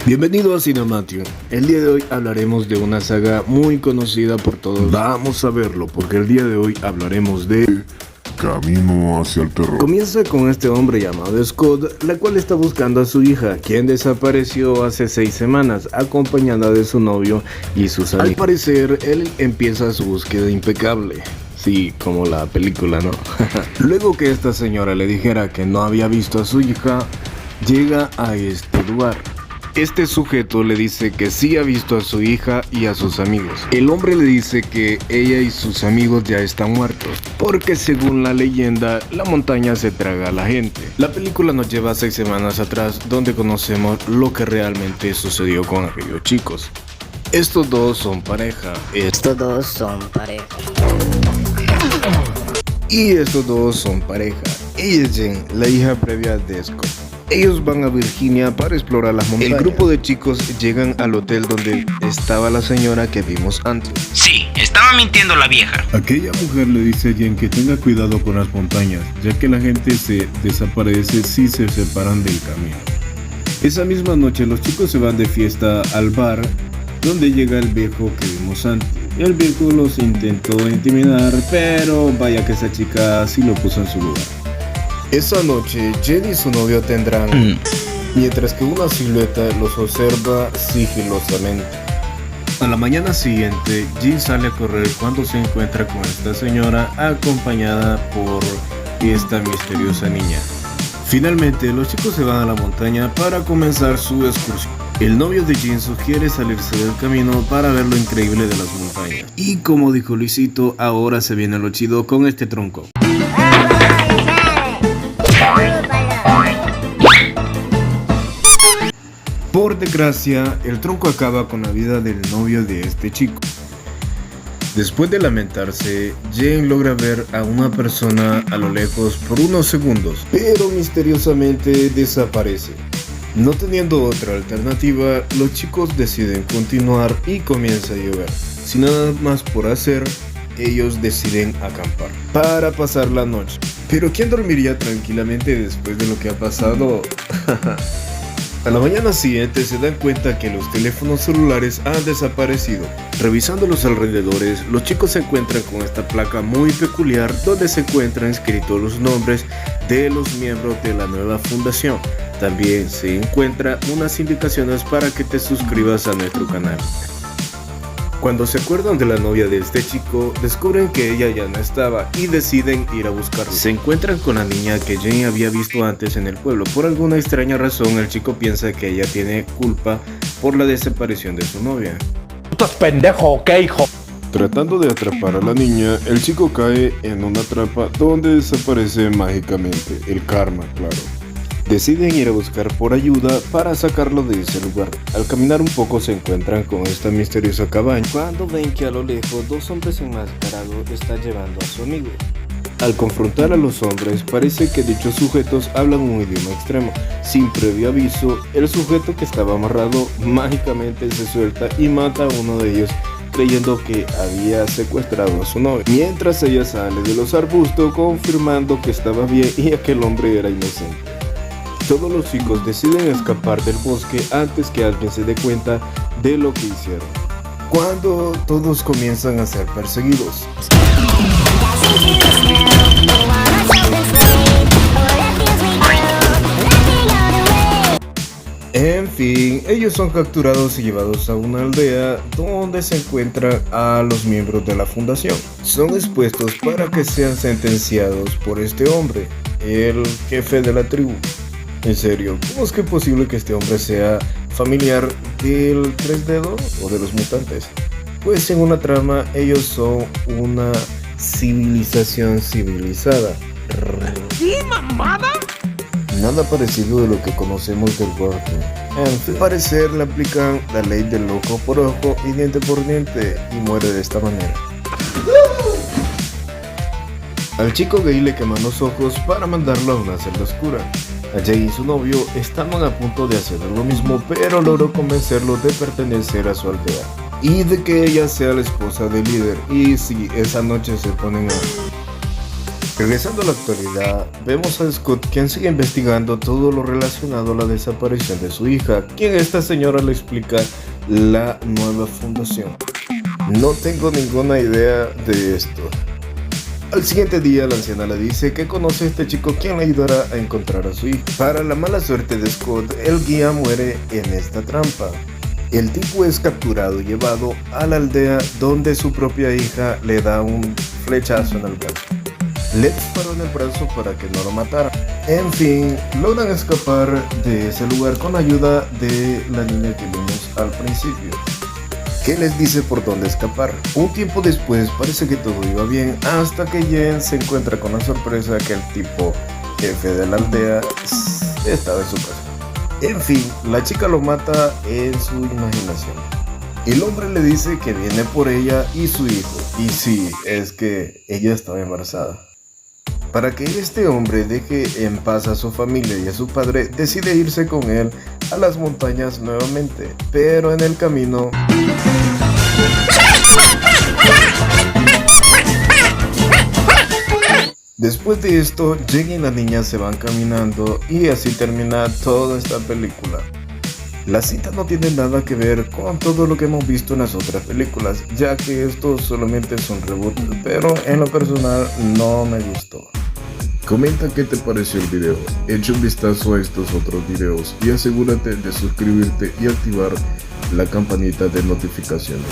Bienvenido a Cinematio. El día de hoy hablaremos de una saga muy conocida por todos. Vamos a verlo porque el día de hoy hablaremos de Camino hacia el terror. Comienza con este hombre llamado Scott, la cual está buscando a su hija, quien desapareció hace 6 semanas, acompañada de su novio y sus amigos. Al parecer, él empieza su búsqueda impecable. Sí, como la película, ¿no? Luego que esta señora le dijera que no había visto a su hija, llega a este lugar. Este sujeto le dice que sí ha visto a su hija y a sus amigos. El hombre le dice que ella y sus amigos ya están muertos, porque según la leyenda, la montaña se traga a la gente. La película nos lleva 6 semanas atrás, donde conocemos lo que realmente sucedió con aquellos chicos. Estos dos son pareja. Y estos dos son pareja. Ella es Jen, la hija previa de Scott. Ellos van a Virginia para explorar las montañas. El grupo de chicos llegan al hotel donde estaba la señora que vimos antes. Sí, estaba mintiendo la vieja. Aquella mujer le dice a Jen que tenga cuidado con las montañas, ya que la gente se desaparece si se separan del camino. Esa misma noche los chicos se van de fiesta al bar donde llega el viejo que vimos antes. El viejo los intentó intimidar, pero vaya que esa chica sí lo puso en su lugar. Esa noche, Jen y su novio tendrán, mientras que una silueta los observa sigilosamente. A la mañana siguiente, Jen sale a correr cuando se encuentra con esta señora acompañada por esta misteriosa niña. Finalmente, los chicos se van a la montaña para comenzar su excursión. El novio de Jen sugiere salirse del camino para ver lo increíble de las montañas. Y como dijo Luisito, ahora se viene lo chido con este tronco. Por desgracia, el tronco acaba con la vida del novio de este chico. Después de lamentarse, Jane logra ver a una persona a lo lejos por unos segundos, pero misteriosamente desaparece. No teniendo otra alternativa, los chicos deciden continuar y comienza a llover. Sin nada más por hacer, ellos deciden acampar para pasar la noche. Pero ¿quién dormiría tranquilamente después de lo que ha pasado? A la mañana siguiente se dan cuenta que los teléfonos celulares han desaparecido. Revisando los alrededores, los chicos se encuentran con esta placa muy peculiar donde se encuentran escritos los nombres de los miembros de la nueva fundación. También se encuentran unas indicaciones para que te suscribas a nuestro canal. Cuando se acuerdan de la novia de este chico, descubren que ella ya no estaba y deciden ir a buscarla. Se encuentran con la niña que Jane había visto antes en el pueblo. Por alguna extraña razón, el chico piensa que ella tiene culpa por la desaparición de su novia. ¿Estás pendejo o qué, hijo? Tratando de atrapar a la niña, el chico cae en una trampa donde desaparece mágicamente. El karma, claro. Deciden ir a buscar por ayuda para sacarlo de ese lugar. Al caminar un poco se encuentran con esta misteriosa cabaña, cuando ven que a lo lejos 2 hombres enmascarados están llevando a su amigo. Al confrontar a los hombres, parece que dichos sujetos hablan un idioma extremo. Sin previo aviso, el sujeto que estaba amarrado mágicamente se suelta y mata a uno de ellos, creyendo que había secuestrado a su novia. Mientras ella sale de los arbustos confirmando que estaba bien y aquel hombre era inocente. Todos los chicos deciden escapar del bosque antes que alguien se dé cuenta de lo que hicieron. Cuando todos comienzan a ser perseguidos. En fin, ellos son capturados y llevados a una aldea donde se encuentran a los miembros de la fundación. Son expuestos para que sean sentenciados por este hombre, el jefe de la tribu. En serio, ¿cómo es que es posible que este hombre sea familiar del Tres Dedos o de los mutantes? Pues en una trama, ellos son una civilización civilizada. ¿Qué mamada? Nada parecido de lo que conocemos del Working. Al parecer le aplican la ley del ojo por ojo y diente por diente y muere de esta manera. Al chico gay le queman los ojos para mandarlo a una celda oscura. Jay y su novio estaban a punto de hacer lo mismo, pero logró convencerlo de pertenecer a su aldea y de que ella sea la esposa del líder. Y sí, esa noche se ponen a... Regresando a la actualidad, vemos a Scott quien sigue investigando todo lo relacionado a la desaparición de su hija, quien esta señora le explica la nueva fundación. No tengo ninguna idea de esto. Al siguiente día la anciana le dice que conoce a este chico quien le ayudará a encontrar a su hija. Para la mala suerte de Scott, el guía muere en esta trampa. El tipo es capturado y llevado a la aldea donde su propia hija le da un flechazo en el brazo. Le disparó en el brazo para que no lo matara. En fin, logran escapar de ese lugar con ayuda de la niña que vimos al principio, que les dice por dónde escapar. Un tiempo después parece que todo iba bien hasta que Jen se encuentra con la sorpresa que el tipo jefe de la aldea estaba en su casa. En fin, la chica lo mata en su imaginación. El hombre le dice que viene por ella y su hijo. Y sí, es que ella estaba embarazada. Para que este hombre deje en paz a su familia y a su padre, decide irse con él a las montañas nuevamente, pero en el camino después de esto, Jen y la niña se van caminando y así termina toda esta película. La cinta no tiene nada que ver con todo lo que hemos visto en las otras películas, ya que esto solamente es un reboot, pero en lo personal no me gustó. Comenta qué te pareció el video, echa un vistazo a estos otros videos y asegúrate de suscribirte y activar la campanita de notificaciones.